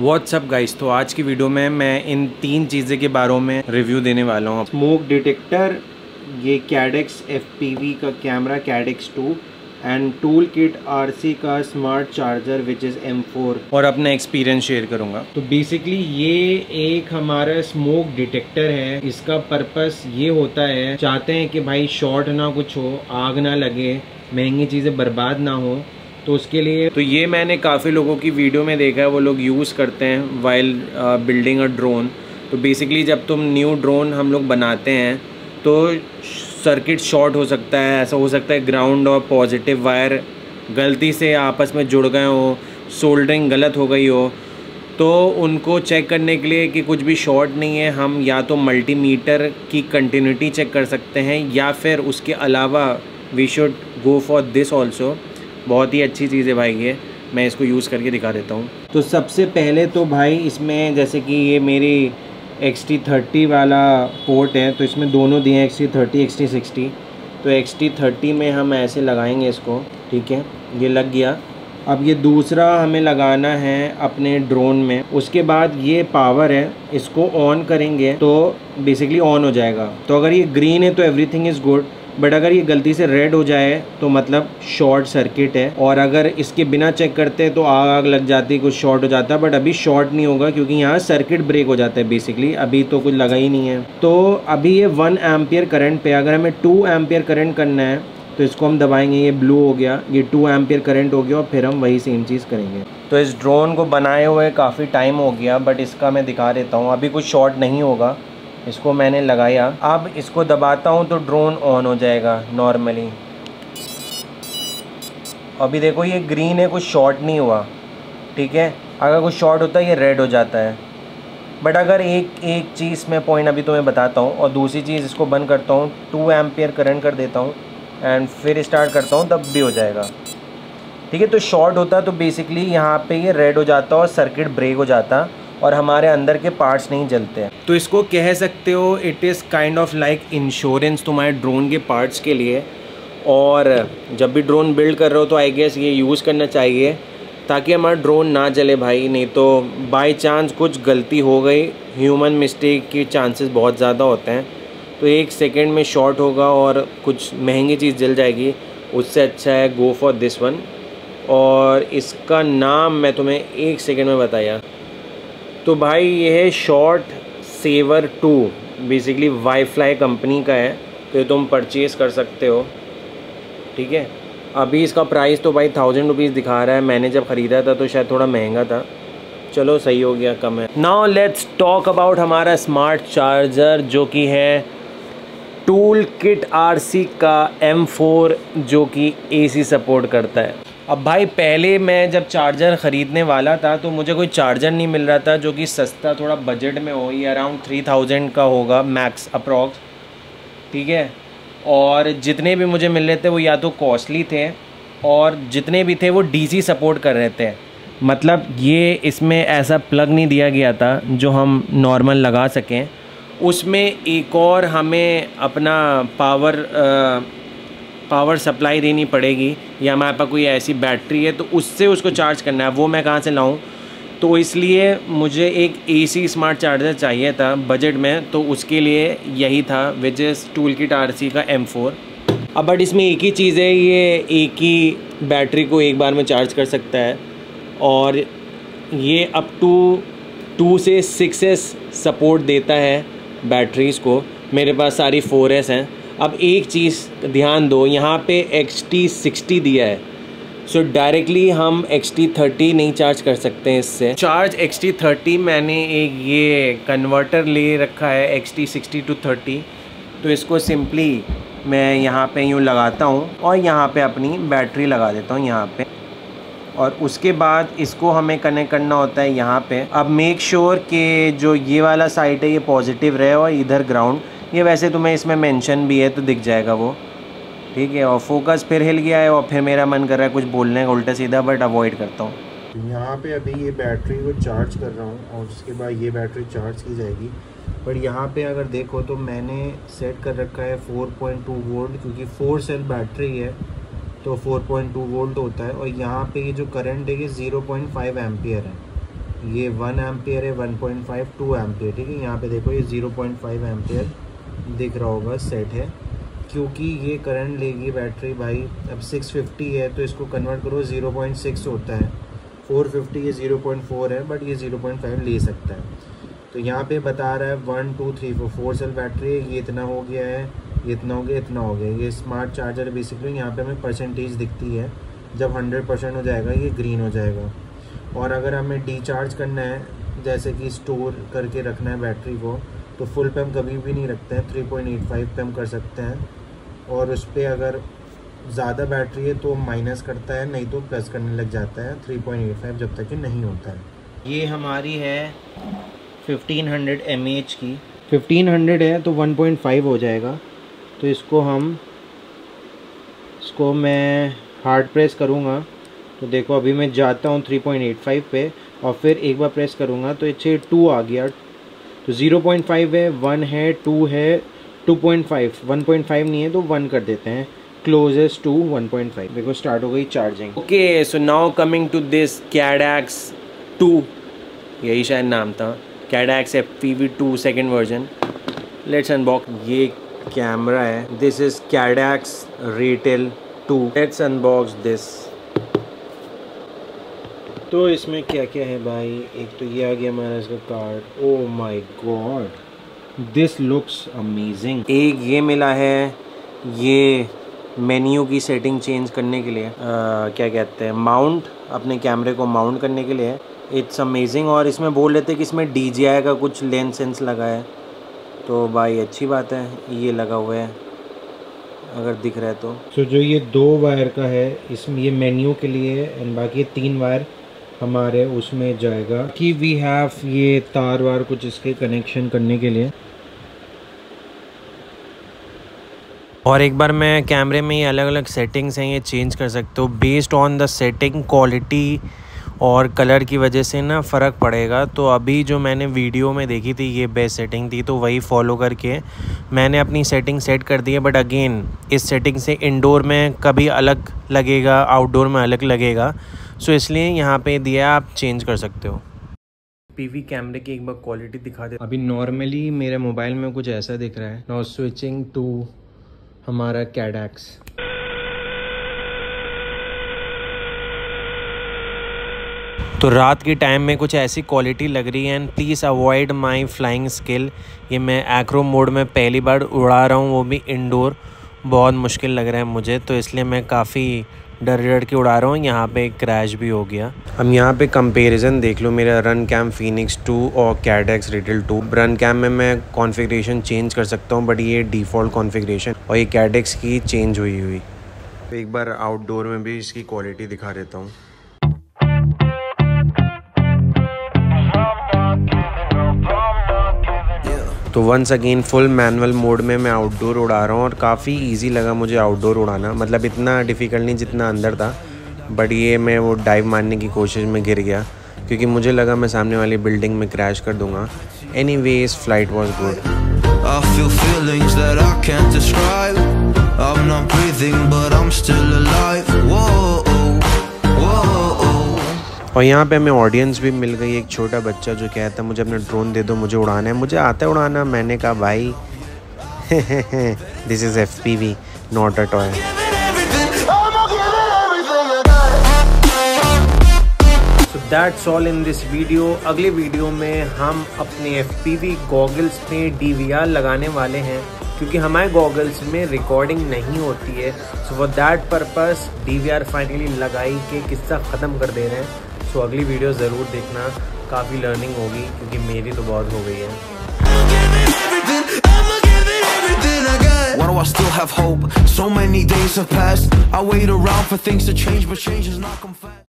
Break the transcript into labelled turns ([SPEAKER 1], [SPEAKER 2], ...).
[SPEAKER 1] WhatsApp guys, तो आज की वीडियो में मैं इन 3 चीज़ें के बारे में रिव्यू देने वाला हूँ। स्मोक डिटेक्टर, ये कैडेक्स FPV का camera Caddx 2 and tool kit RC का smart charger which is M4 और अपना एक्सपीरियंस शेयर करूँगा। तो बेसिकली ये एक हमारा स्मोक डिटेक्टर है। इसका पर्पस ये होता है, चाहते हैं कि भाई शॉर्ट ना कुछ हो, आग ना लगे, महंगी चीज़ें बर्बाद ना हो, तो उसके लिए तो ये मैंने काफ़ी लोगों की वीडियो में देखा है, वो लोग यूज़ करते हैं वाइल बिल्डिंग अ ड्रोन। तो बेसिकली जब तुम न्यू ड्रोन हम लोग बनाते हैं तो सर्किट शॉर्ट हो सकता है, ऐसा हो सकता है ग्राउंड और पॉजिटिव वायर गलती से आपस में जुड़ गए हो, सोल्डरिंग गलत हो गई हो, तो उनको चेक करने के लिए कि कुछ भी शॉर्ट नहीं है, हम या तो मल्टीमीटर की कंटिन्यूटी चेक कर सकते हैं या फिर उसके अलावा we should go for this also. बहुत ही अच्छी चीज़ है भाई, ये मैं इसको यूज़ करके दिखा देता हूँ। तो सबसे पहले तो भाई इसमें जैसे कि ये मेरी XT30 वाला पोर्ट है, तो इसमें दोनों दिए हैं, XT30 XT60। तो XT30 में हम ऐसे लगाएंगे इसको, ठीक है, ये लग गया। अब ये दूसरा हमें लगाना है अपने ड्रोन में। उसके बाद ये पावर है, इसको ऑन करेंगे तो बेसिकली ऑन हो जाएगा। तो अगर ये ग्रीन है तो एवरीथिंग इज़ गुड, बट अगर ये गलती से रेड हो जाए तो मतलब शॉर्ट सर्किट है, और अगर इसके बिना चेक करते तो आग लग जाती, कुछ शॉर्ट हो जाता। बट अभी शॉर्ट नहीं होगा क्योंकि यहाँ सर्किट ब्रेक हो जाता है बेसिकली, अभी तो कुछ लगा ही नहीं है। तो अभी ये 1 एम्पियर करंट पे, अगर हमें 2 एम्पियर करंट करना है तो इसको हम दबाएंगे, ये ब्लू हो गया, ये 2 एम्पियर करंट हो गया, और फिर हम वही सेम चीज़ करेंगे। तो इस ड्रोन को बनाए हुए काफ़ी टाइम हो गया, बट इसका मैं दिखा देता हूँ, अभी कुछ शॉर्ट नहीं होगा। इसको मैंने लगाया, अब इसको दबाता हूँ तो ड्रोन ऑन हो जाएगा नॉर्मली। अभी देखो ये ग्रीन है, कुछ शॉर्ट नहीं हुआ, ठीक है। अगर कुछ शॉर्ट होता है ये रेड हो जाता है। बट अगर एक चीज़ मैं पॉइंट अभी तुम्हें बताता हूँ, और दूसरी चीज़ इसको बंद करता हूँ, 2 एम्पियर करंट कर देता हूँ एंड फिर स्टार्ट करता हूँ, तब भी हो जाएगा, ठीक है। तो शॉर्ट होता है तो बेसिकली यहाँ पे ये रेड हो जाता और सर्किट ब्रेक हो जाता और हमारे अंदर के पार्ट्स नहीं जलते हैं। तो इसको कह सकते हो it is kind of like insurance तुम्हारे ड्रोन के पार्ट्स के लिए। और जब भी ड्रोन बिल्ड कर रहे हो तो आई गेस ये यूज़ करना चाहिए ताकि हमारा ड्रोन ना जले भाई, नहीं तो बाय चांस कुछ गलती हो गई, ह्यूमन मिस्टेक के चांसेस बहुत ज़्यादा होते हैं, तो 1 सेकेंड में शॉर्ट होगा और कुछ महंगी चीज़ जल जाएगी। उससे अच्छा है गो फॉर दिस वन। और इसका नाम मैं तुम्हें 1 सेकेंड में बताया। तो भाई ये है शॉर्ट सेवर 2, बेसिकली वाईफ्लाई कंपनी का है, तो ये तुम परचेज़ कर सकते हो, ठीक है। अभी इसका प्राइस तो भाई 1000 रुपीज़ दिखा रहा है, मैंने जब ख़रीदा था तो शायद थोड़ा महंगा था, चलो सही हो गया, कम है। नाउ लेट्स टॉक अबाउट हमारा स्मार्ट चार्जर जो कि है टूल किट RC का M4, जो कि AC सपोर्ट करता है। अब भाई पहले मैं जब चार्जर ख़रीदने वाला था तो मुझे कोई चार्जर नहीं मिल रहा था जो कि सस्ता थोड़ा बजट में हो, ये अराउंड 3000 का होगा मैक्स अप्रॉक्स, ठीक है। और जितने भी मुझे मिल रहे थे वो या तो कॉस्टली थे, और जितने भी थे वो DC सपोर्ट कर रहे थे। मतलब ये इसमें ऐसा प्लग नहीं दिया गया था जो हम नॉर्मल लगा सकें, उसमें एक और हमें अपना पावर सप्लाई देनी पड़ेगी, या हमारे पास कोई ऐसी बैटरी है तो उससे उसको चार्ज करना है, वो मैं कहाँ से लाऊं। तो इसलिए मुझे एक AC स्मार्ट चार्जर चाहिए था बजट में, तो उसके लिए यही था which is tool kit RC का M4। अब बट इसमें एक ही चीज़ है, ये एक ही बैटरी को एक बार में चार्ज कर सकता है, और ये अप टू 2 से 6S सपोर्ट देता है बैटरीज़ को। मेरे पास सारी 4S हैं। अब एक चीज़ ध्यान दो, यहाँ पे XT60 दिया है, सो डायरेक्टली हम XT30 नहीं चार्ज कर सकते हैं इससे। चार्ज XT30 मैंने एक ये कन्वर्टर ले रखा है XT60 to 30, तो इसको सिंपली मैं यहाँ पे यूँ लगाता हूँ और यहाँ पे अपनी बैटरी लगा देता हूँ यहाँ पे, और उसके बाद इसको हमें कनेक्ट करना होता है यहाँ पे। अब मेक श्योर कि जो ये वाला साइड है ये पॉजिटिव रहे और इधर ग्राउंड, ये वैसे तुम्हें इसमें मेंशन भी है तो दिख जाएगा वो, ठीक है। और फोकस फिर हिल गया है और फिर मेरा मन कर रहा है कुछ बोलने का उल्टा सीधा, बट अवॉइड करता हूँ। यहाँ पे अभी ये बैटरी को चार्ज कर रहा हूँ और उसके बाद ये बैटरी चार्ज की जाएगी। पर यहाँ पे अगर देखो तो मैंने सेट कर रखा है 4.2 वोल्ट, क्योंकि 4 सेल बैटरी है तो 4.2 वोल्ट होता है। और यहाँ पे ये जो करंट है ये 0.5 एम्पियर है, ये 1 एम्पियर है, 1.5, 2 एम्पियर, ठीक है। यहाँ पे देखो ये 0.5 एम्पियर दिख रहा होगा, सेट है। क्योंकि ये करंट लेगी बैटरी भाई, अब 650 है तो इसको कन्वर्ट करो 0.6 होता है, 450 ये 0.4 है, बट ये 0.5 ले सकता है। तो यहाँ पे बता रहा है 1 2 3 4 सेल बैटरी है, ये इतना हो गया है, ये इतना हो गया, इतना हो गया। ये स्मार्ट चार्जर है बेसिकली। यहाँ पे हमें परसेंटेज दिखती है, जब 100% हो जाएगा ये ग्रीन हो जाएगा। और अगर हमें डिचार्ज करना है, जैसे कि स्टोर करके रखना है बैटरी को, तो फुल पे हम कभी भी नहीं रखते हैं, 3.85 पे हम कर सकते हैं। और उस पर अगर ज़्यादा बैटरी है तो माइनस करता है, नहीं तो प्लस करने लग जाता है 3.85 जब तक कि नहीं होता है। ये हमारी है 1500 mAh की, 1500 है तो 1.5 हो जाएगा। तो इसको मैं हार्ड प्रेस करूँगा तो देखो अभी मैं जाता हूँ 3.85 पे, और फिर एक बार प्रेस करूँगा तो इसे 2 आ गया। तो 0.5 है, 1 है, 2 है, 2.5, 1.5 नहीं है तो 1 कर देते हैं, क्लोजेस्ट टू 1.5। देखो स्टार्ट हो गई charging. Okay, so now coming to this Caddx 2, यही शायद नाम था, Caddx FPV2 second version. Let's unbox. ये कैमरा है, this is Caddx Ratel 2। Let's unbox this. तो इसमें क्या क्या है भाई, एक तो ये आ गया हमारा इसका card. Oh my God, this looks amazing. एक ये मिला है, ये मेन्यू की सेटिंग चेंज करने के लिए, क्या कहते हैं, माउंट, अपने कैमरे को माउंट करने के लिए। It's amazing. और इसमें बोल रहे थे कि इसमें DJI का कुछ लेंस सेंस लगा है, तो भाई अच्छी बात है, ये लगा हुआ है अगर दिख रहा है तो। तो जो ये 2 वायर का है, इसमें ये मेन्यू के लिए, एंड बाकी 3 वायर हमारे उसमें जाएगा कि वी हैव ये तार वार कुछ इसके कनेक्शन करने के लिए। और एक बार मैं कैमरे में ये अलग अलग सेटिंग्स हैं, ये चेंज कर सकते हो based on the setting, quality और कलर की वजह से ना फ़र्क पड़ेगा। तो अभी जो मैंने वीडियो में देखी थी ये बेस्ट सेटिंग थी, तो वही फॉलो करके मैंने अपनी सेटिंग सेट कर दी है। बट अगेन इस सेटिंग से इंडोर में कभी अलग लगेगा, आउटडोर में अलग लगेगा, सो इसलिए यहाँ पे दिया, आप चेंज कर सकते हो। PV कैमरे की एक बार क्वालिटी दिखा दे। अभी नॉर्मली मेरे मोबाइल में कुछ ऐसा दिख रहा है। नाउ स्विचिंग टू हमारा कैडेक्स। तो रात के टाइम में कुछ ऐसी क्वालिटी लग रही है, and please avoid my flying skill. ये मैं एक्रो मोड में पहली बार उड़ा रहा हूँ, वो भी इंडोर, बहुत मुश्किल लग रहा है मुझे, तो इसलिए मैं काफ़ी डर के उड़ा रहा हूँ। यहाँ पे क्रैश भी हो गया। हम यहाँ पे कंपैरिजन देख लो, मेरा रन कैम Phoenix 2 और कैडेक्स रेटेल 2। रन कैम में मैं कॉन्फ़िगरेशन चेंज कर सकता हूँ, बट ये डिफ़ॉल्ट कॉन्फ़िगरेशन, और ये कैडेक्स की चेंज हुई। तो एक बार आउटडोर में भी इसकी क्वालिटी दिखा देता हूँ। तो once again full manual mode में मैं आउटडोर उड़ा रहा हूँ, और काफ़ी इजी लगा मुझे आउटडोर उड़ाना, मतलब इतना डिफ़िकल्ट नहीं जितना अंदर था। बट ये मैं वो डाइव मारने की कोशिश में गिर गया, क्योंकि मुझे लगा मैं सामने वाली बिल्डिंग में क्रैश कर दूंगा। Anyways flight was good. और यहाँ पे हमें ऑडियंस भी मिल गई, एक छोटा बच्चा जो कहता मुझे अपना ड्रोन दे दो, मुझे उड़ाना है, मुझे आता है उड़ाना। मैंने कहा भाई this is FPV not a toy. So that's all in this video. अगले वीडियो में हम अपने FPV गॉगल्स में DVR लगाने वाले हैं, क्योंकि हमारे गॉगल्स में रिकॉर्डिंग नहीं होती है। So for that purpose DVR finally लगाई के किस्सा ख़त्म कर दे रहे हैं। सो अगली वीडियो ज़रूर देखना, काफ़ी लर्निंग होगी, क्योंकि मेरी तो बहुत हो गई है। Why do I still have hope? So many days have passed. I wait around for things to change, but change has not come fast.